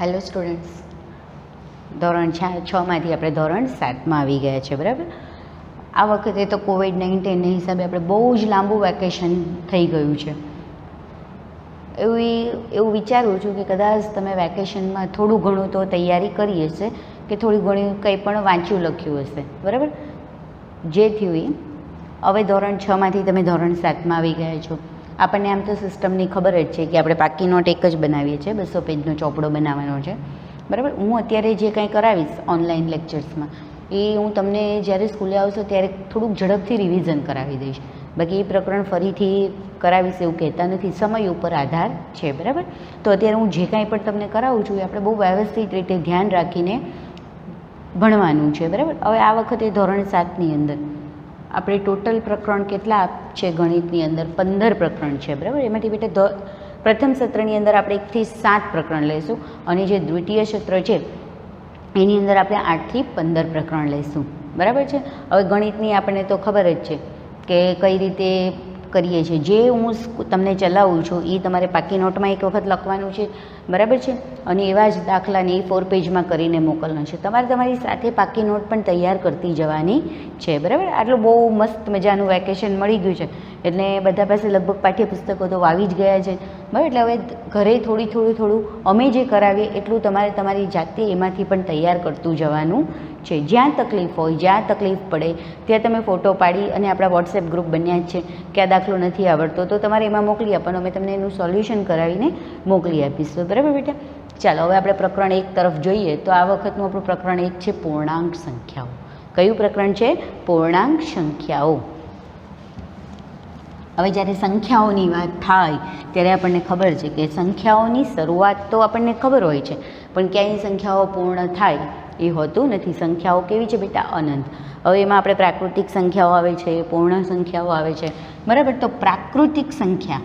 Hello students, ધોરણ 6માંથી આપણે ધોરણ 7માં આવી ગયા છે. બરાબર. આ વખતે તો કોવિડ-19ના હિસાબે આપણે બહુ જ લાંબુ વેકેશન થઈ ગયું છે. એવું વિચારું છું કે કદાચ તમે વેકેશનમાં થોડું ઘણું તો તૈયારી કરી હશે કે થોડી ઘણી કંઈ પણ વાંચ્યું લખ્યું હશે. બરાબર. જે થયું હવે ધોરણ 6માંથી તમે ધોરણ 7માં આવી ગયા છો. આપણને આમ તો સિસ્ટમની ખબર જ છે કે આપણે પાકી નોટ એક જ બનાવીએ છીએ, 200 પેજનો ચોપડો બનાવવાનો છે. બરાબર. હું અત્યારે જે કંઈ કરાવીશ ઓનલાઈન લેક્ચર્સમાં એ હું તમને જ્યારે સ્કૂલે આવશો ત્યારે થોડુંક ઝડપથી રિવિઝન કરાવી દઈશ. બાકી એ પ્રકરણ ફરીથી કરાવીશ એવું કહેતા નથી, સમય ઉપર આધાર છે. બરાબર. તો અત્યારે હું જે કાંઈ પણ તમને કરાવું છું એ આપણે બહુ વ્યવસ્થિત રીતે ધ્યાન રાખીને ભણવાનું છે. બરાબર. હવે આ વખતે ધોરણ 7ની અંદર આપણે ટોટલ પ્રકરણ કેટલા છે? ગણિતની અંદર 15 પ્રકરણ છે. બરાબર. એમાંથી બેટા પ્રથમ સત્રની અંદર આપણે 1 થી 7 પ્રકરણ લઈશું અને જે દ્વિતીય સત્ર છે એની અંદર આપણે 8 થી 15 પ્રકરણ લઈશું. બરાબર છે. હવે ગણિતની આપણને તો ખબર જ છે કે કઈ રીતે કરીએ છીએ. જે હું તમને ચલાવું છું એ તમારે પાકી નોટમાં એક વખત લખવાનું છે. બરાબર છે. અને એવા જ દાખલાને 4 પેજમાં કરીને મોકલવાનો છે. તમારે તમારી સાથે પાકી નોટ પણ તૈયાર કરતી જવાની છે. બરાબર. આટલું બહુ મસ્ત મજાનું વેકેશન મળી ગયું છે એટલે બધા પાસે લગભગ પાઠ્યપુસ્તકો તો આવી જ ગયા છે. બરાબર. એટલે હવે ઘરે થોડું અમે જે કરાવીએ એટલું તમારે તમારી જાતે એમાંથી પણ તૈયાર કરતું જવાનું છે. જ્યાં તકલીફ હોય, જ્યાં તકલીફ પડે ત્યાં તમે ફોટો પાડી અને આપણા વોટ્સએપ ગ્રુપ બન્યા જ છે કે આ દાખલો નથી આવડતો તો તમારે એમાં મોકલી આપવાનો, અમે તમને એનું સોલ્યુશન કરાવીને મોકલી આપીશું. બરાબર બેટા. ચાલો હવે આપણે પ્રકરણ 1 તરફ જોઈએ તો આ વખતનું આપણું પ્રકરણ 1 છે પૂર્ણાંક સંખ્યાઓ. કયું પ્રકરણ છે? પૂર્ણાંક સંખ્યાઓ. હવે જ્યારે સંખ્યાઓની વાત થાય ત્યારે આપણને ખબર છે કે સંખ્યાઓની શરૂઆત તો આપણને ખબર હોય છે પણ ક્યાંય સંખ્યાઓ પૂર્ણ થાય એ હોતું નથી. સંખ્યાઓ કેવી છે બેટા? અનંત. હવે એમાં આપણે પ્રાકૃતિક સંખ્યાઓ આવે છે, પૂર્ણ સંખ્યાઓ આવે છે. બરાબર. તો પ્રાકૃતિક સંખ્યા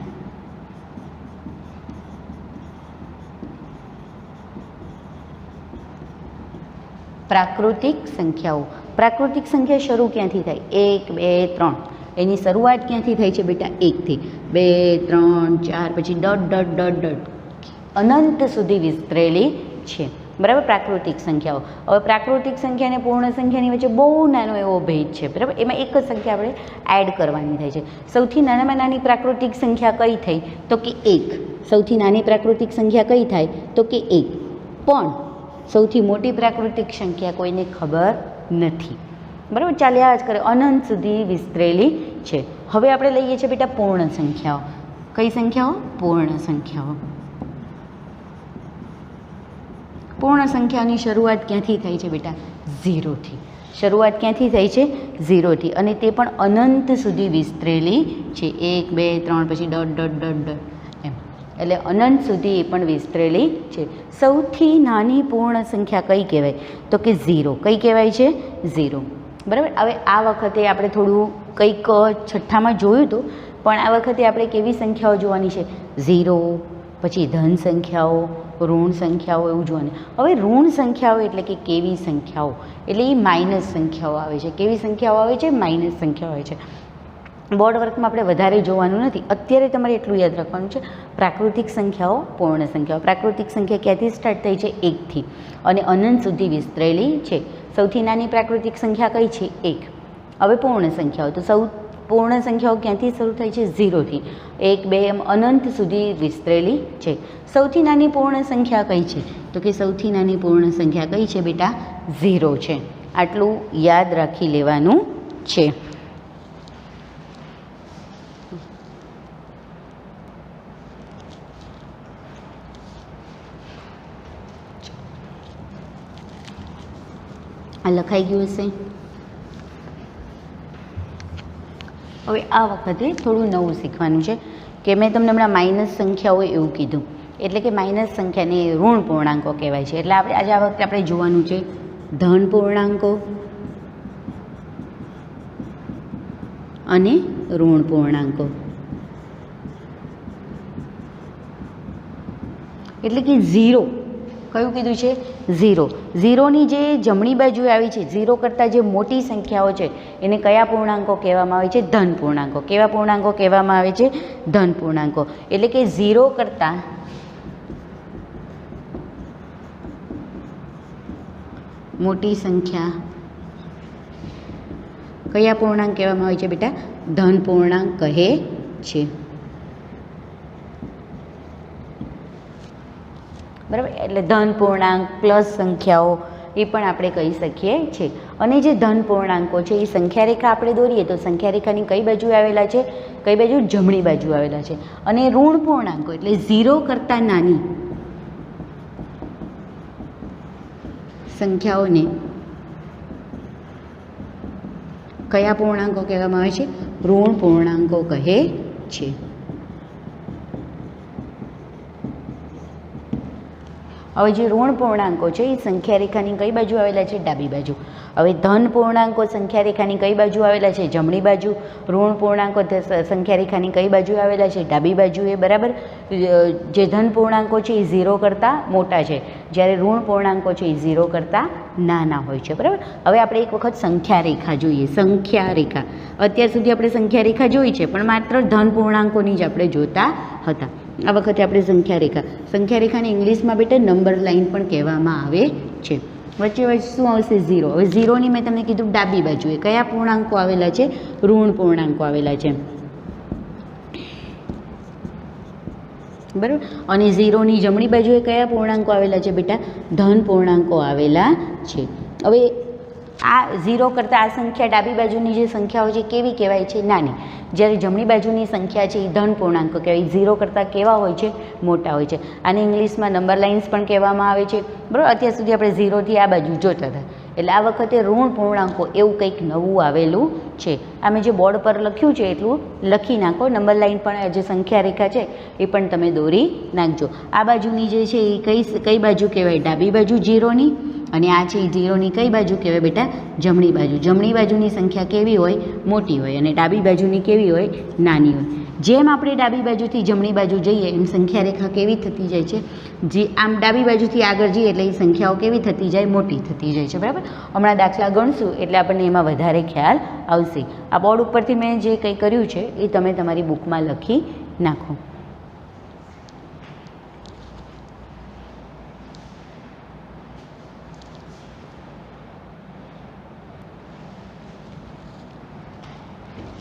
પ્રાકૃતિક સંખ્યા શરૂ ક્યાંથી થાય? 1, 2, 3. એની શરૂઆત ક્યાંથી થાય છે બેટા? 1 થી 2, 3, 4 પછી ડોટ અનંત સુધી વિસ્તરેલી છે. બરાબર. પ્રાકૃતિક સંખ્યાઓ. હવે પ્રાકૃતિક સંખ્યા અને પૂર્ણ સંખ્યાની વચ્ચે બહુ નાનો એવો ભેદ છે. બરાબર. એમાં એક જ સંખ્યા આપણે એડ કરવાની થાય છે. સૌથી નાનામાં નાની પ્રાકૃતિક સંખ્યા કઈ થઈ? તો કે 1. સૌથી નાની પ્રાકૃતિક સંખ્યા કઈ થાય? તો કે 1. પણ સૌથી મોટી પ્રાકૃતિક સંખ્યા કોઈને ખબર નથી. બરાબર. ચાલ્યા જ કરે, અનંત સુધી વિસ્તરેલી છે. હવે આપણે લઈએ છીએ બેટા પૂર્ણ સંખ્યાઓ. કઈ સંખ્યાઓ? પૂર્ણ સંખ્યાઓ. પૂર્ણ સંખ્યાની શરૂઆત ક્યાંથી થાય છે બેટા? 0 થી. શરૂઆત ક્યાંથી થાય છે? 0 થી. અને તે પણ અનંત સુધી વિસ્તરેલી છે. 1, 2, 3 પછી ડોટ એમ. એટલે અનંત સુધી એ પણ વિસ્તરેલી છે. સૌથી નાની પૂર્ણ સંખ્યા કઈ કહેવાય? તો કે 0. કઈ કહેવાય છે? 0. બરાબર. હવે આ વખતે આપણે થોડું કંઈક છઠ્ઠામાં જોયું હતું પણ આ વખતે આપણે કેવી સંખ્યાઓ જોવાની છે? 0 પછી ધન સંખ્યાઓ, ઋણ સંખ્યાઓ એવું જોવાની. હવે ઋણ સંખ્યાઓ એટલે કે કેવી સંખ્યાઓ? એટલે એ માઇનસ સંખ્યાઓ આવે છે. કેવી સંખ્યાઓ આવે છે? માઇનસ સંખ્યાઓ આવે છે. બોર્ડ વર્કમાં આપણે વધારે જોવાનું નથી. અત્યારે તમારે એટલું યાદ રાખવાનું છે પ્રાકૃતિક સંખ્યાઓ, પૂર્ણ સંખ્યાઓ. પ્રાકૃતિક સંખ્યા ક્યાંથી સ્ટાર્ટ થઈ છે? 1 થી અને અનંત સુધી વિસ્તરેલી છે. સૌથી નાની પ્રાકૃતિક સંખ્યા કઈ છે? 1. હવે પૂર્ણ સંખ્યાઓ. તો પૂર્ણ સંખ્યાઓ ક્યાંથી શરૂ થાય છે? 0 થી 1, 2 એમ અનંત સુધી વિસ્તરેલી છે. સૌથી નાની પૂર્ણ સંખ્યા કઈ છે? તો કે સૌથી નાની પૂર્ણ સંખ્યા કઈ છે બેટા? 0 છે. આટલું યાદ રાખી લેવાનું છે. આ લખાઈ ગયું હશે. હવે આ વખતે થોડું નવું શીખવાનું છે કે મેં તમને હમણાં માઇનસ સંખ્યાઓ એવું કીધું એટલે કે માઇનસ સંખ્યાને ઋણ પૂર્ણાંકો કહેવાય છે. એટલે આપણે આજે આ વખતે આપણે જોવાનું છે ધન પૂર્ણાંકો અને ઋણ પૂર્ણાંકો. એટલે કે 0. કયું કીધું છે? 0. 0ની જે જમણી બાજુ આવી છે, 0 કરતાં જે મોટી સંખ્યાઓ છે એને કયા પૂર્ણાંકો કહેવામાં આવે છે? ધન પૂર્ણાંકો. કેવા પૂર્ણાંકો કહેવામાં આવે છે? ધન પૂર્ણાંકો. એટલે કે 0 કરતાં મોટી સંખ્યા કયા પૂર્ણાંક કહેવામાં આવે છે બેટા? ધન પૂર્ણાંક કહે છે. બરાબર, એટલે ધન પૂર્ણાંક પ્લસ સંખ્યાઓ એ પણ આપણે કહી શકીએ છીએ. અને જે ધન પૂર્ણાંકો છે એ સંખ્યા રેખા આપણે દોરીએ તો સંખ્યા રેખાની કઈ બાજુ આવેલા છે? કઈ બાજુ? જમણી બાજુ આવેલા છે. અને ઋણ પૂર્ણાંકો એટલે 0 કરતાં નાની સંખ્યાઓને કયા પૂર્ણાંકો કહેવામાં આવે છે? ઋણ પૂર્ણાંકો કહે છે. હવે જે ઋણ પૂર્ણાંકો છે એ સંખ્યા રેખાની કઈ બાજુ આવેલા છે? ડાબી બાજુ. હવે ધન પૂર્ણાંકો સંખ્યા રેખાની કઈ બાજુ આવેલા છે? જમણી બાજુ. ઋણ પૂર્ણાંકો સંખ્યા રેખાની કઈ બાજુ આવેલા છે? ડાબી બાજુએ. બરાબર, જે ધન પૂર્ણાંકો છે એ 0 કરતાં મોટા છે, જ્યારે ઋણ પૂર્ણાંકો છે એ 0 કરતાં નાના હોય છે. બરાબર, હવે આપણે એક વખત સંખ્યા રેખા જોઈએ. સંખ્યા રેખા અત્યાર સુધી આપણે સંખ્યા રેખા જોઈ છે, પણ માત્ર ધન પૂર્ણાંકોની જ આપણે જોતા હતા. આ વખતે આપણે સંખ્યા રેખાને ઇંગ્લિશમાં બેટા નંબર લાઇન પણ કહેવામાં આવે છે. વચ્ચે વચ્ચે શું આવશે? 0. હવે 0ની મેં તમને કીધું ડાબી બાજુએ કયા પૂર્ણાંકો આવેલા છે? ઋણ પૂર્ણાંકો આવેલા છે. બરાબર, અને 0ની જમણી બાજુએ કયા પૂર્ણાંકો આવેલા છે બેટા? ધન પૂર્ણાંકો આવેલા છે. હવે આ 0 કરતાં આ સંખ્યા ડાબી બાજુની જે સંખ્યાઓ છે કેવી કહેવાય છે? નાની. જ્યારે જમણી બાજુની સંખ્યા છે એ ધન પૂર્ણાંકો કહેવાય. 0 કરતાં કેવા હોય છે? મોટા હોય છે. આને ઇંગ્લિશમાં નંબર લાઇન્સ પણ કહેવામાં આવે છે. બરાબર, અત્યાર સુધી આપણે 0થી આ બાજુ જોતા હતા, એટલે આ વખતે ઋણ પૂર્ણાંકો એવું કંઈક નવું આવેલું છે. આ મેં જે બોર્ડ પર લખ્યું છે એટલું લખી નાખો. નંબર લાઇન પણ જે સંખ્યા રેખા છે એ પણ તમે દોરી નાખજો. આ બાજુની જે છે એ કઈ બાજુ કહેવાય? ડાબી બાજુ 0ની. અને આ છે એ 0ની કઈ બાજુ કહેવાય બેટા? જમણી બાજુ. જમણી બાજુની સંખ્યા કેવી હોય? મોટી હોય. અને ડાબી બાજુની કેવી હોય? નાની હોય. જેમ આપણે ડાબી બાજુથી જમણી બાજુ જઈએ એમ સંખ્યા રેખા કેવી થતી જાય છે? જે આમ ડાબી બાજુથી આગળ જઈએ એટલે એ સંખ્યાઓ કેવી થતી જાય? મોટી થતી જાય છે. બરાબર, હમણાં દાખલા ગણશું એટલે આપણને એમાં વધારે ખ્યાલ આવશે. આ બોર્ડ ઉપરથી મેં જે કંઈ કર્યું છે એ તમે તમારી બુકમાં લખી નાખો.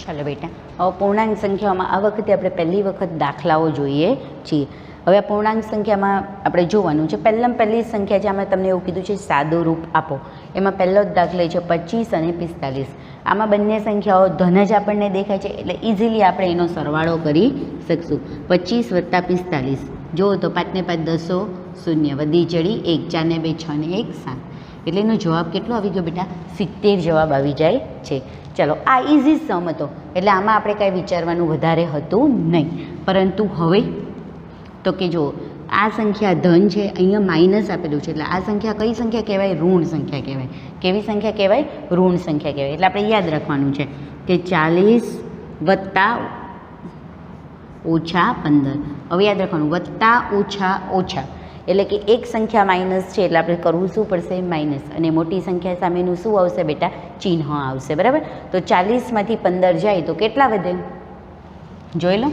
ચાલો બેટા, હવે પૂર્ણાંક સંખ્યાઓમાં આ વખતે આપણે પહેલી વખત દાખલાઓ જોઈએ છીએ. હવે આ પૂર્ણાંક સંખ્યામાં આપણે જોવાનું છે. પહેલી સંખ્યા છે, આમાં તમને એવું કીધું છે સાદું રૂપ આપો. એમાં પહેલો જ દાખલો છે 25 અને 45. આમાં બંને સંખ્યાઓ ધન જ આપણને દેખાય છે, એટલે ઇઝીલી આપણે એનો સરવાળો કરી શકશું. 25 + 45 જુઓ તો 5 ને 5 10 0, વધી ચડી 1, 4 ને 2 6 ને 1 7. એટલે એનો જવાબ કેટલો આવી ગયો બેટા? 70 જવાબ આવી જાય છે. ચાલો, આ ઇઝી સમ હતો, એટલે આમાં આપણે કાંઈ વિચારવાનું વધારે હતું નહીં. પરંતુ હવે તો કે જો આ સંખ્યા ધન છે, અહીંયા માઇનસ આપેલું છે, એટલે આ સંખ્યા કઈ સંખ્યા કહેવાય? ઋણ સંખ્યા કહેવાય. કેવી સંખ્યા કહેવાય? ઋણ સંખ્યા કહેવાય. એટલે આપણે યાદ રાખવાનું છે કે 40 વત્તા ઓછા 15. હવે યાદ રાખવાનું વત્તા ઓછા ઓછા, એટલે કે એક સંખ્યા માઇનસ છે એટલે આપણે કરવું શું પડશે? માઇનસ. અને મોટી સંખ્યા સામેનું શું આવશે બેટા? ચિહ્ન આવશે. બરાબર, તો 40માંથી 15 જાય તો કેટલા વધે? જોઈ લો,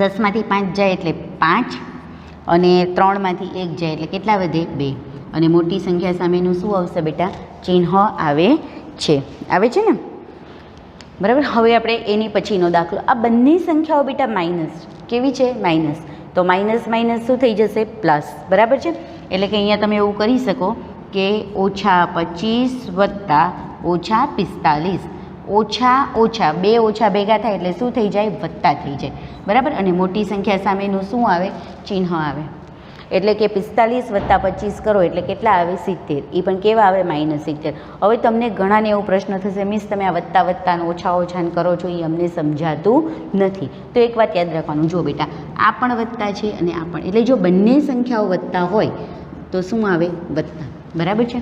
10માંથી 5 જાય એટલે 5, અને 3માંથી 1 જાય એટલે કેટલા વધે? 2. અને મોટી સંખ્યા સામેનું શું આવશે બેટા? ચિહ્ન આવે છે. આવે છે ને? બરાબર, હવે આપણે એની પછીનો દાખલો. આ બંને સંખ્યાઓ બેટા માઇનસ. કેવી છે? માઇનસ. તો માઇનસ માઇનસ શું થઈ જશે? પ્લસ. બરાબર છે, એટલે કે અહીંયા તમે એવું કરી શકો કે -25 વત્તા -45. ઓછા ઓછા 2 ઓછા ભેગા થાય એટલે શું થઈ જાય? વત્તા થઈ જાય. બરાબર, અને મોટી સંખ્યા સામેનું શું આવે? ચિહ્ન આવે. એટલે કે 45 વત્તા 25 કરો એટલે કેટલા આવે? 70. એ પણ કેવા આવે? -70. હવે તમને ઘણાને એવો પ્રશ્ન થશે, મિસ તમે આ વત્તા વત્તાને ઓછા ઓછાને કરો છો, એ અમને સમજાતું નથી. તો એક વાત યાદ રાખવાનું, જો બેટા આ પણ વત્તા છે અને આ પણ, એટલે જો બંને સંખ્યાઓ વત્તા હોય તો શું આવે? વત્તા. બરાબર છે,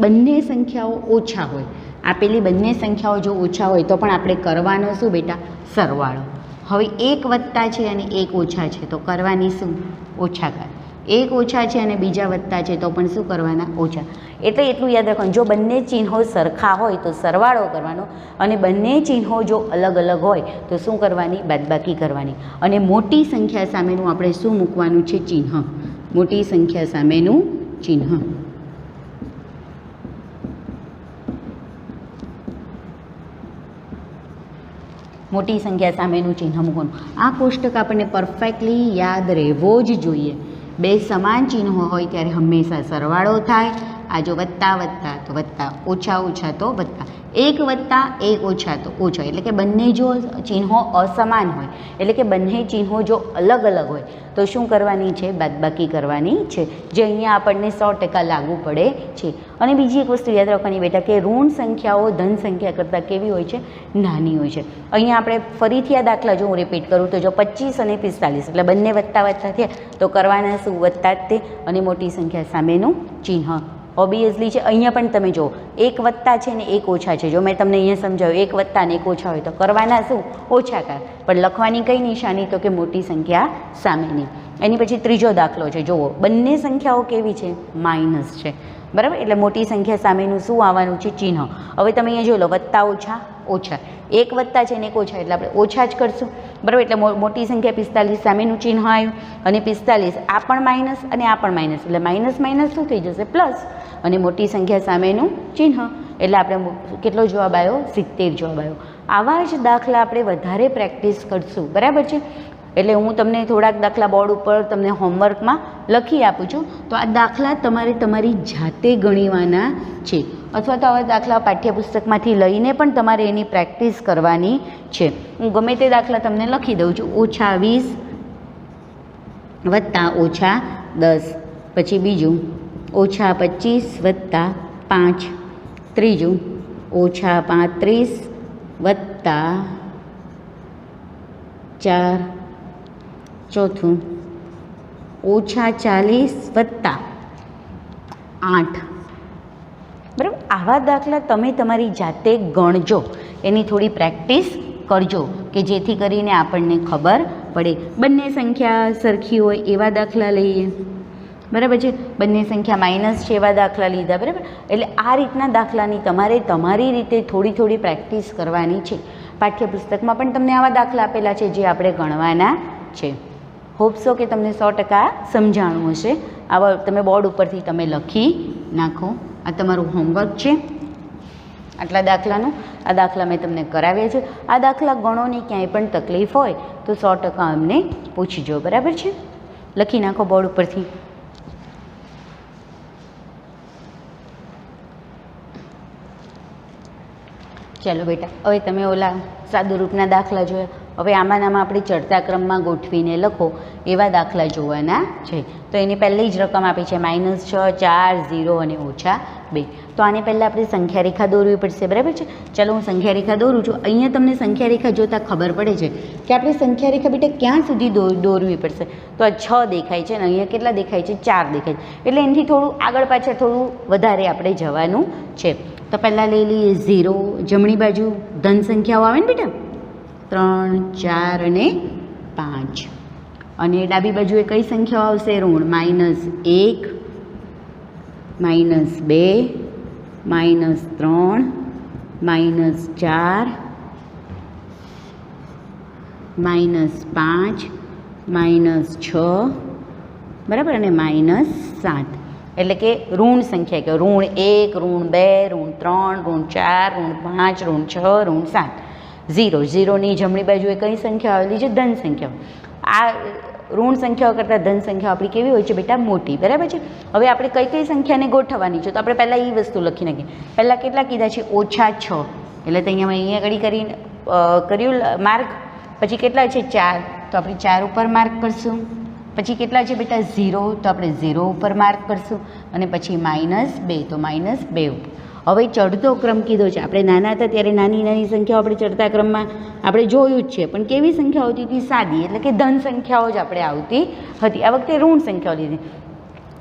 બંને સંખ્યાઓ ઓછા હોય, આપેલી બંને સંખ્યાઓ જો ઓછા હોય તો પણ આપણે કરવાનો શું બેટા? સરવાળો. હવે એક વત્તા છે અને એક ઓછા છે તો કરવાની શું? ઓછાકાર. એક ઓછા છે અને બીજા વત્તા છે તો પણ શું કરવાના? ઓછા. એટલે એટલું યાદ રાખવાનું, જો બંને ચિહ્નો સરખા હોય તો સરવાળો કરવાનો, અને બંને ચિહ્નો જો અલગ અલગ હોય તો શું કરવાની? બાદબાકી કરવાની. અને મોટી સંખ્યા સામેનું આપણે શું મૂકવાનું છે? ચિહ્ન. મોટી સંખ્યા સામેનું ચિહ્ન. મોટી સંખ્યા સામેનું ચિહ્ન મૂકવાનું. આ કોષ્ટક આપણને પરફેક્ટલી યાદ રહેવો જ જોઈએ. બે સમાન ચિહ્નો હોય ત્યારે હંમેશા સરવાળો થાય. આ જો વત્તા વત્તા તો વત્તા, ઓછા ઓછા તો વત્તા, એક વત્તા એક ઓછા તો ઓછા. એટલે કે બંને જો ચિહ્નો અસમાન હોય, એટલે કે બંને ચિહ્નો જો અલગ અલગ હોય તો શું કરવાની છે? બાદબાકી કરવાની છે, જે અહીંયા આપણને 100% લાગુ પડે છે. અને બીજી એક વસ્તુ યાદ રાખવાની બેટા કે ઋણ સંખ્યાઓ ધન સંખ્યા કરતાં કેવી હોય છે? નાની હોય છે. અહીંયા આપણે ફરીથી આ દાખલા જો હું રિપીટ કરું તો જો 25 અને 45 એટલે બંને વત્તા વત્તા થયા તો કરવાના શું? વત્તા જ તે, અને મોટી સંખ્યા સામેનું ચિહ્ન ઓબ્વિયસલી છે. અહીંયા પણ તમે જુઓ એક વત્તા છે ને એક ઓછા છે. જો મેં તમને અહીંયા સમજાવ્યું એક વત્તા ને એક ઓછા હોય તો કરવાના શું? ઓછાકાર. પણ લખવાની કઈ નિશાની? તો કે મોટી સંખ્યા સામેની. એની પછી ત્રીજો દાખલો છે. જુઓ બંને સંખ્યાઓ કેવી છે? માઇનસ છે, બરાબર. એટલે મોટી સંખ્યા સામેનું શું આવવાનું છે? ચિહ્ન. હવે તમે અહીંયા જોઈ લો વત્તા ઓછા ઓછા, એક વત્તા છે ને એક ઓછા એટલે આપણે ઓછા જ કરશું, બરાબર. એટલે મોટી સંખ્યા 45 સામેનું ચિહ્ન આવ્યું, અને 45 આ પણ માઇનસ અને આ પણ માઇનસ, એટલે માઇનસ માઇનસ શું થઈ જશે? પ્લસ. અને મોટી સંખ્યા સામેનું ચિહ્ન એટલે આપણે કેટલો જવાબ આવ્યો? 70 જવાબ આવ્યો. આવા જ દાખલા આપણે વધારે પ્રેક્ટિસ કરશું, બરાબર છે. એટલે હું તમને થોડાક દાખલા બોર્ડ ઉપર તમને હોમવર્કમાં લખી આપું છું, તો આ દાખલા તમારે તમારી જાતે ગણવાના છે, અથવા તો આવા દાખલા પાઠ્યપુસ્તકમાંથી લઈને પણ તમારે એની પ્રેક્ટિસ કરવાની છે. હું ગમે તે દાખલા તમને લખી દઉં છું. ઓછા 20 વત્તા ઓછા 10, પછી બીજું ઓછા 25 વત્તા 5, ત્રીજું ઓછા 35 વત્તા 4, ચોથું ઓછા 40 વત્તા 8, બરાબર. આવા દાખલા તમે તમારી જાતે ગણજો, એની થોડી પ્રેક્ટિસ કરજો કે જેથી કરીને આપણને ખબર પડે. બંને સંખ્યા સરખી હોય એવા દાખલા લઈએ, બરાબર છે. બંને સંખ્યા માઇનસ છે એવા દાખલા લીધા, બરાબર. એટલે આ રીતના દાખલાની તમારે તમારી રીતે થોડી થોડી પ્રેક્ટિસ કરવાની છે. પાઠ્યપુસ્તકમાં પણ તમને આવા દાખલા આપેલા છે જે આપણે ગણવાના છે. હોપસો કે તમને 100% સમજાણું હશે. આવા તમે બોર્ડ ઉપરથી તમે લખી નાખો. આ તમારું હોમવર્ક છે આટલા દાખલાનું. આ દાખલા મેં તમને કરાવ્યા છે. આ દાખલા ગણોની ક્યાંય પણ તકલીફ હોય તો 100% અમને પૂછજો, બરાબર છે. લખી નાખો બોર્ડ ઉપરથી. ચાલો બેટા, હવે તમે ઓલા સાદુરૂપના દાખલા જોયા. હવે આમાં આપણે ચડતા ક્રમમાં ગોઠવીને લખો એવા દાખલા જોવાના છે. તો એની પહેલી જ રકમ આપી છે -6, 4, 0 અને -2. તો આને પહેલાં આપણે સંખ્યા રેખા દોરવી પડશે, બરાબર છે. ચાલો હું સંખ્યા રેખા દોરું છું. અહીંયા તમને સંખ્યા રેખા જોતાં ખબર પડે છે કે આપણે સંખ્યા રેખા બેટા ક્યાં સુધી દોરવી પડશે. તો આ 6 દેખાય છે અને અહીંયા કેટલા દેખાય છે? 4 દેખાય છે. એટલે એનાથી થોડું આગળ પાછળ થોડું વધારે આપણે જવાનું છે. તો પહેલાં લઈ લઈએ 0. જમણી બાજુ ધન સંખ્યાઓ આવે ને બેટા, 3, 4 અને 5. અને ડાબી બાજુએ કઈ સંખ્યાઓ આવશે? ઋણ. -1, -2, -3, -4, -5, -6, બરાબર, અને -7. એટલે કે ઋણ સંખ્યા કે ઋણ 1, ઋણ 2, ઋણ 3, ઋણ 4, ઋણ 5, ઋણ 6, ઋણ 7. 0. 0ની જમણી બાજુએ કઈ સંખ્યા આવેલી છે? ધન સંખ્યાઓ. આ ઋણ સંખ્યાઓ કરતાં ધન સંખ્યાઓ આપણી કેવી હોય છે બેટા? મોટી, બરાબર છે. હવે આપણે કઈ કઈ સંખ્યાને ગોઠવવાની છે તો આપણે પહેલાં એ વસ્તુ લખી નાખીએ. પહેલાં કેટલા કીધા છે? -6. એટલે તો અહીંયા ઘડી કરીને કર્યું માર્ક. પછી કેટલા છે? 4. તો આપણે 4 ઉપર માર્ક કરશું. પછી કેટલા છે બેટા? 0. તો આપણે 0 ઉપર માર્ક કરશું. અને પછી -2 તો -2 ઉપર. હવે ચડતો ક્રમ કીધો છે. આપણે નાના હતા ત્યારે નાની નાની સંખ્યાઓ આપણે ચડતા ક્રમમાં આપણે જોયું જ છે, પણ કેવી સંખ્યા આવતી હતી? સાદી, એટલે કે ધન સંખ્યાઓ જ આપણે આવતી હતી. આ વખતે ઋણ સંખ્યાઓ લીધી.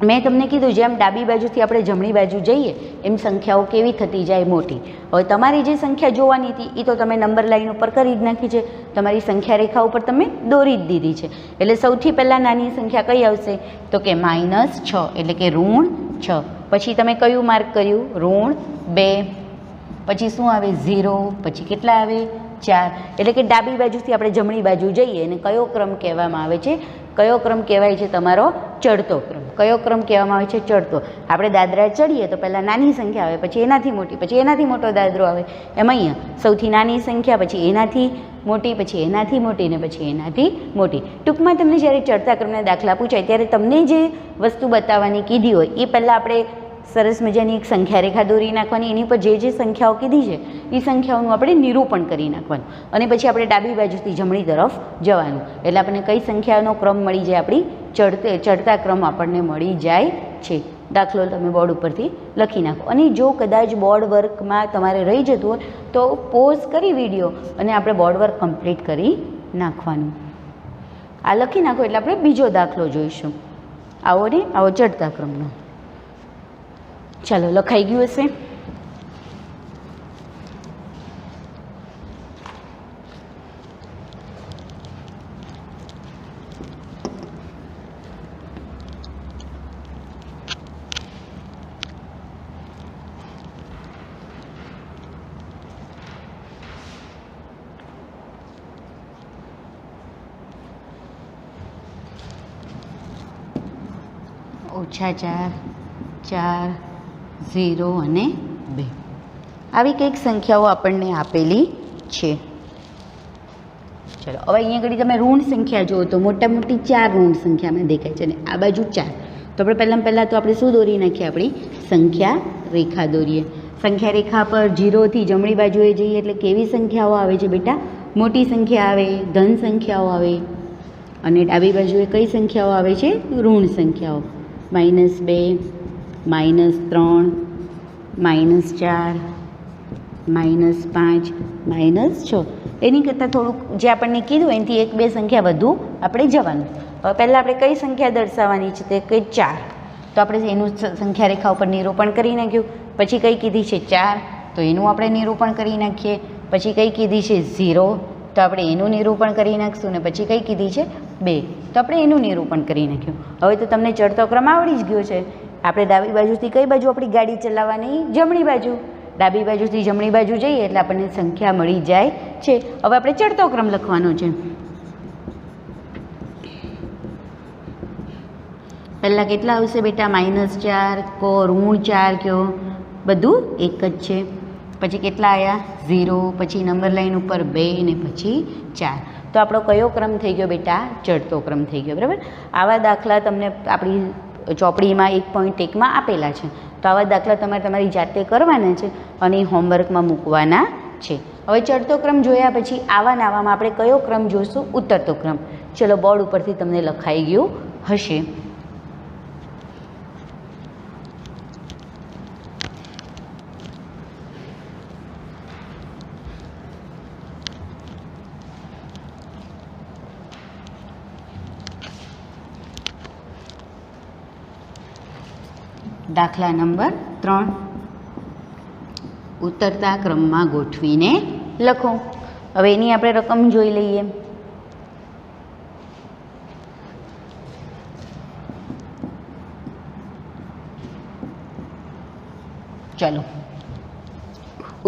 મેં તમને કીધું જેમ ડાબી બાજુથી આપણે જમણી બાજુ જઈએ એમ સંખ્યાઓ કેવી થતી જાય? મોટી. હવે તમારી જે સંખ્યા જોવાની હતી એ તો તમે નંબર લાઈન ઉપર કરી જ નાખી છે. તમારી સંખ્યા રેખા ઉપર તમે દોરી જ દીધી છે. એટલે સૌથી પહેલાં નાની સંખ્યા કઈ આવશે? તો કે -6, એટલે કે ઋણ 6. પછી તમે કયું માર્ક કર્યું? ઋણ 2. પછી શું આવે? 0. પછી કેટલા આવે? 4. એટલે કે ડાબી બાજુથી આપણે જમણી બાજુ જઈએ અને કયો ક્રમ કહેવામાં આવે છે? કયો ક્રમ કહેવાય છે? તમારો ચડતો ક્રમ. કયો ક્રમ કહેવામાં આવે છે? ચડતો. આપણે દાદરા ચડીએ તો પહેલાં નાની સંખ્યા આવે, પછી એનાથી મોટી, પછી એનાથી મોટો દાદરો આવે. એમ અહીંયા સૌથી નાની સંખ્યા, પછી એનાથી મોટી, પછી એનાથી મોટી ને પછી એનાથી મોટી. ટૂંકમાં તમને જ્યારે ચડતા ક્રમના દાખલા પૂછાય ત્યારે તમને જે વસ્તુ બતાવવાની કીધી હોય એ પહેલાં આપણે સરસ મજાની એક સંખ્યા રેખા દોરી નાખવાની, એની પર જે જે સંખ્યાઓ કીધી છે એ સંખ્યાઓનું આપણે નિરૂપણ કરી નાખવાનું, અને પછી આપણે ડાબી બાજુથી જમણી તરફ જવાનું. એટલે આપણને કઈ સંખ્યાનો ક્રમ મળી જાય? આપણી ચડતા ક્રમ આપણને મળી જાય છે. દાખલો તમે બોર્ડ ઉપરથી લખી નાખો. અને જો કદાચ બોર્ડ વર્કમાં તમારે રહી જતું હોય તો પોઝ કરી વિડીયો અને આપણે બોર્ડ વર્ક કમ્પ્લીટ કરી નાખવાનું. આ લખી નાખો એટલે આપણે બીજો દાખલો જોઈશું. આવો ને આવો ચડતા ક્રમનો. ચાલો, લખાઈ ગયું હશે? -4, 4, 0 અને 2 આવી કંઈક સંખ્યાઓ આપણને આપેલી છે. ચલો, હવે અહીંયા આગળ તમે ઋણ સંખ્યા જુઓ તો મોટા મોટી 4 ઋણ સંખ્યામાં દેખાય છે, અને આ બાજુ 4. તો આપણે પહેલાં તો આપણે શું દોરી નાખીએ? આપણી સંખ્યા રેખા દોરીએ. સંખ્યા રેખા પર 0 થી જમણી બાજુએ જઈએ એટલે કેવી સંખ્યાઓ આવે છે બેટા? મોટી સંખ્યા આવે, ધન સંખ્યાઓ આવે, અને ડાબી બાજુએ કઈ સંખ્યાઓ આવે છે? ઋણ સંખ્યાઓ. -2, -3, -4, -5, -6. એની કરતાં થોડુંક જે આપણને કીધું એનાથી 1-2 સંખ્યા વધુ આપણે જવાનું. હવે પહેલાં આપણે કઈ સંખ્યા દર્શાવવાની છે? તે કઈ 4. તો આપણે એનું સંખ્યા રેખા ઉપર નિરૂપણ કરી નાખ્યું. પછી કઈ કીધી છે? 4, તો એનું આપણે નિરૂપણ કરી નાખીએ. પછી કઈ કીધી છે? 0, તો આપણે એનું નિરૂપણ કરી નાખશું. ને પછી કઈ કીધી છે? 2, તો આપણે એનું નિરૂપણ કરી નાખ્યું. હવે તો તમને ચડતો ક્રમ આવડી જ ગયો છે. આપણે ડાબી બાજુથી કઈ બાજુ આપણી ગાડી ચલાવવાની? જમણી બાજુ. ડાબી બાજુથી જમણી બાજુ જઈએ એટલે આપણને સંખ્યા મળી જાય છે. હવે આપણે ચડતો ક્રમ લખવાનો છે. પહેલાં કેટલા આવશે બેટા? -4 કો, -4 કયો, બધું એક જ છે. પછી કેટલા આવ્યા? 0, પછી નંબર લાઈન ઉપર 2 ને પછી 4. તો આપણો કયો ક્રમ થઈ ગયો બેટા? ચડતો ક્રમ થઈ ગયો. બરાબર. આવા દાખલા તમને આપણી ચોપડીમાં 1.1માં આપેલા છે. તો આવા દાખલા તમારે તમારી જાતે કરવાના છે અને હોમવર્કમાં મૂકવાના છે. હવે ચડતો ક્રમ જોયા પછી આવા નાવામાં આપણે કયો ક્રમ જોઈશું? ઉતરતો ક્રમ. ચલો, બોર્ડ ઉપરથી તમને લખાઈ ગયું હશે. દાખલા નંબર 3, ઉતરતા ક્રમમાં ગોઠવીને લખો. હવે એની આપણે રકમ જોઈ લઈએ. ચલો,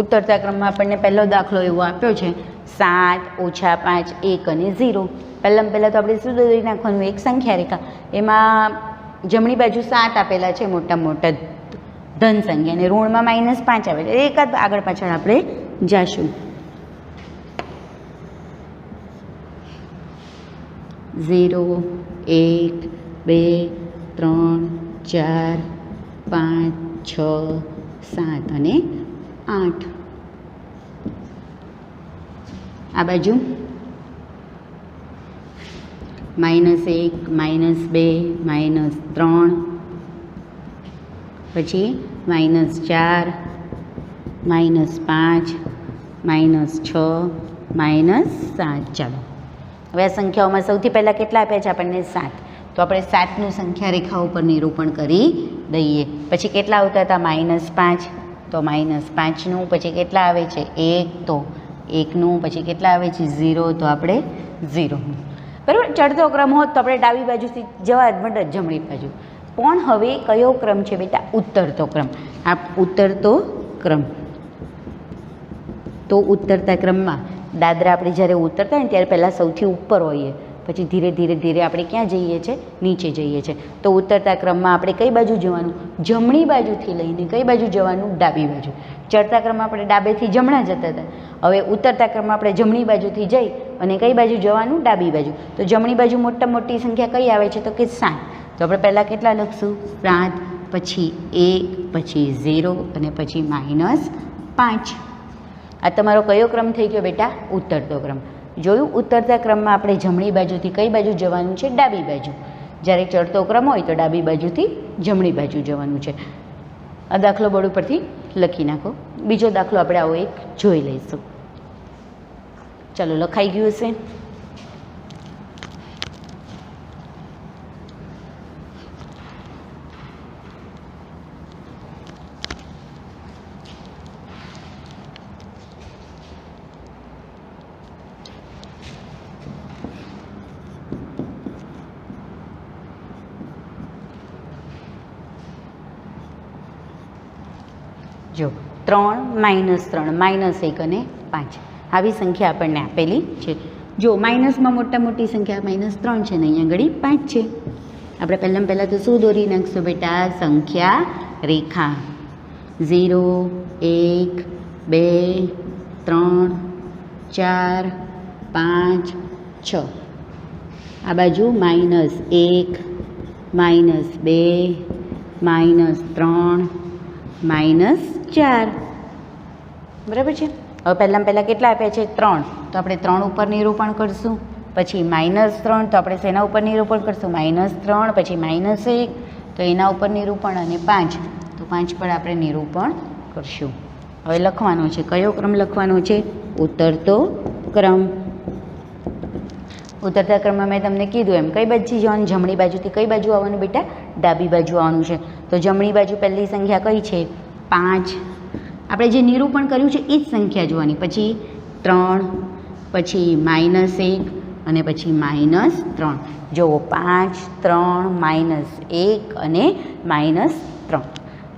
ઉતરતા ક્રમમાં આપણને પહેલો દાખલો એવો આપ્યો છે 7, -5, 1 અને 0. પહેલાં તો આપણે શું દોરી નાખવાનું? એક સંખ્યા રેખા. એમાં જમણી બાજુ 7 આપેલા છે, મોટા મોટા ધન સંખ્યા, અને ઋણમાં -5 આવે છે. એકાદ આગળ પાછળ આપણે જાશું. 0, 1, 2, 3, 4, 5, 6, 7 અને 8. આ બાજુ -1, -2, -3, પછી -4, -5, -6, -7. ચાલો, હવે આ સંખ્યાઓમાં સૌથી પહેલાં કેટલા આપ્યા છે આપણને? 7. તો આપણે 7નું સંખ્યા રેખા ઉપર નિરૂપણ કરી દઈએ. પછી કેટલા આવતા હતા? -5, તો -5નું. પછી કેટલા આવે છે? 1, તો 1નું. પછી કેટલા આવે છે? 0, તો આપણે 0નું. બરાબર. ચડતો ક્રમ હોત તો આપણે ડાબી બાજુથી જવા જ મળે જમણી બાજુ. પણ હવે કયો ક્રમ છે બેટા? ઉતરતો ક્રમ. આ ઉતરતો ક્રમ. તો ઉતરતા ક્રમમાં દાદરા આપણે જ્યારે ઉતરતા હોય ને ત્યારે પહેલાં સૌથી ઉપર હોઈએ, પછી ધીરે ધીરે ધીરે આપણે ક્યાં જઈએ છીએ? નીચે જઈએ છીએ. તો ઉતરતા ક્રમમાં આપણે કઈ બાજુ જવાનું? જમણી બાજુથી લઈને કઈ બાજુ જવાનું? ડાબી બાજુ. ચડતા ક્રમમાં આપણે ડાબેથી જમણા જતા હતા. હવે ઉતરતા ક્રમમાં આપણે જમણી બાજુથી જઈ અને કઈ બાજુ જવાનું? ડાબી બાજુ. તો જમણી બાજુ મોટામાં મોટી સંખ્યા કઈ આવે છે? તો કે 7. તો આપણે પહેલાં કેટલા લખશું? 7, પછી 1, પછી 0 અને પછી -5. આ તમારો કયો ક્રમ થઈ ગયો બેટા? ઉતરતો ક્રમ. જોયું? ઉતરતા ક્રમમાં આપણે જમણી બાજુથી કઈ બાજુ જવાનું છે? ડાબી બાજુ. જ્યારે ચડતો ક્રમ હોય તો ડાબી બાજુથી જમણી બાજુ જવાનું છે. આ દાખલો બોર્ડ ઉપરથી લખી નાખો. બીજો દાખલો આપણે આવો એક જોઈ લઈશું. ચાલો, લખાઈ ગયું હશે? જો 3 -3 -1 અને 5 આવી સંખ્યા આપણને આપેલી છે. જો માઇનસમાં મોટા મોટી સંખ્યા -3 છે ને અહીંયા ઘડી 5 છે. આપણે પહેલાં તો શું દોરી નાખશું બેટા? સંખ્યા રેખા. 0 1 2 3 4 5 6. આ બાજુ -1 -2 -3 -4. બરાબર છે. હવે પહેલાં કેટલા આપ્યા છે? 3. તો આપણે 3 ઉપર નિરૂપણ કરશું. પછી -3 તો આપણે શેના ઉપર નિરૂપણ કરશું? -3 પછી -1 તો એના ઉપર નિરૂપણ અને 5 તો 5 પર આપણે નિરૂપણ કરશું. હવે લખવાનો છે. કયો ક્રમ લખવાનો છે? ઉતરતો ક્રમ. ઉતરતા ક્રમમાં મેં તમને કીધું એમ કઈ બાજુથી જવાનું? જમણી બાજુથી કઈ બાજુ આવવાનું બેટા? ડાબી બાજુ આવવાનું છે. તો જમણી બાજુ પહેલી સંખ્યા કઈ છે? 5. આપણે જે નિરૂપણ કર્યું છે એ જ સંખ્યા જોવાની. પછી 3, પછી -1 અને પછી -3. જુઓ, 5 3 -1 અને -3.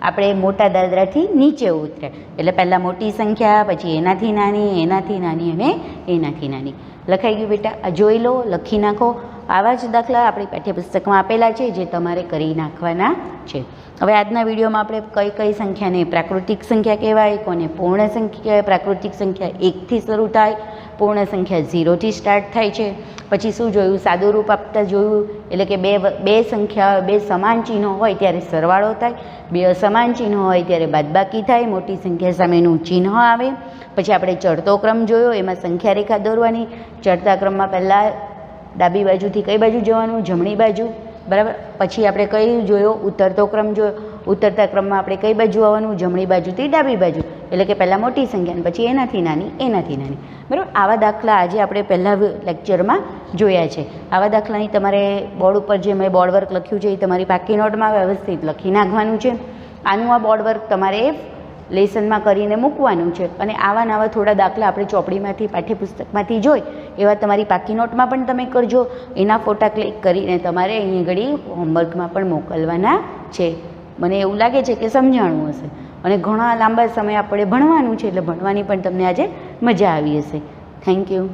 આપણે મોટા દાદરાથી નીચે ઉતર્યા એટલે પહેલાં મોટી સંખ્યા, પછી એનાથી નાની, એનાથી નાની અને એનાથી નાની. લખાઈ ગયું બેટા? આ જોઈ લો, લખી નાખો. આવા જ દાખલા આપણી પાઠ્યપુસ્તકમાં આપેલા છે જે તમારે કરી નાખવાના છે. હવે આજના વિડીયોમાં આપણે કઈ કઈ સંખ્યાને પ્રાકૃતિક સંખ્યા કહેવાય, કોને પૂર્ણ સંખ્યા કહેવાય. પ્રાકૃતિક સંખ્યા 1થી શરૂ થાય, પૂર્ણ સંખ્યા 0થી સ્ટાર્ટ થાય છે. પછી શું જોયું? સાદું રૂપ આપતા જોયું. એટલે કે બે સંખ્યા, બે સમાન ચિહ્નો હોય ત્યારે સરવાળો થાય, બે અસમાન ચિહ્નો હોય ત્યારે બાદબાકી થાય, મોટી સંખ્યા સામેનું ચિહ્ન આવે. પછી આપણે ચડતો ક્રમ જોયો, એમાં સંખ્યા રેખા દોરવાની. ચડતા ક્રમમાં પહેલાં ડાબી બાજુથી કઈ બાજુ જવાનું? જમણી બાજુ. બરાબર. પછી આપણે કઈ જોયો? ઉતરતો ક્રમ જોયો. ઉતરતા ક્રમમાં આપણે કઈ બાજુ આવવાનું? જમણી બાજુથી ડાબી બાજુ. એટલે કે પહેલાં મોટી સંખ્યા અને પછી એનાથી નાની, એનાથી નાની. બરાબર. આવા દાખલા આજે આપણે પહેલાં લેક્ચરમાં જોયા છે. આવા દાખલાની તમારે બોર્ડ ઉપર જે મેં બોર્ડ વર્ક લખ્યું છે એ તમારી પાકી નોટમાં વ્યવસ્થિત લખી નાખવાનું છે. આનું આ બોર્ડ વર્ક તમારે લેસનમાં કરીને મૂકવાનું છે. અને આવા નવા થોડા દાખલા આપણે ચોપડીમાંથી, પાઠ્યપુસ્તકમાંથી જોઈ એવા તમારી પાકી નોટમાં પણ તમે કરજો. એના ફોટા ક્લિક કરીને તમારે અહીં ઘડી હોમવર્કમાં પણ મોકલવાના છે. મને એવું લાગે છે કે સમજાણું હશે. અને ઘણા લાંબા સમય આપણે ભણવાનું છે એટલે ભણવાની પણ તમને આજે મજા આવી હશે. Thank you.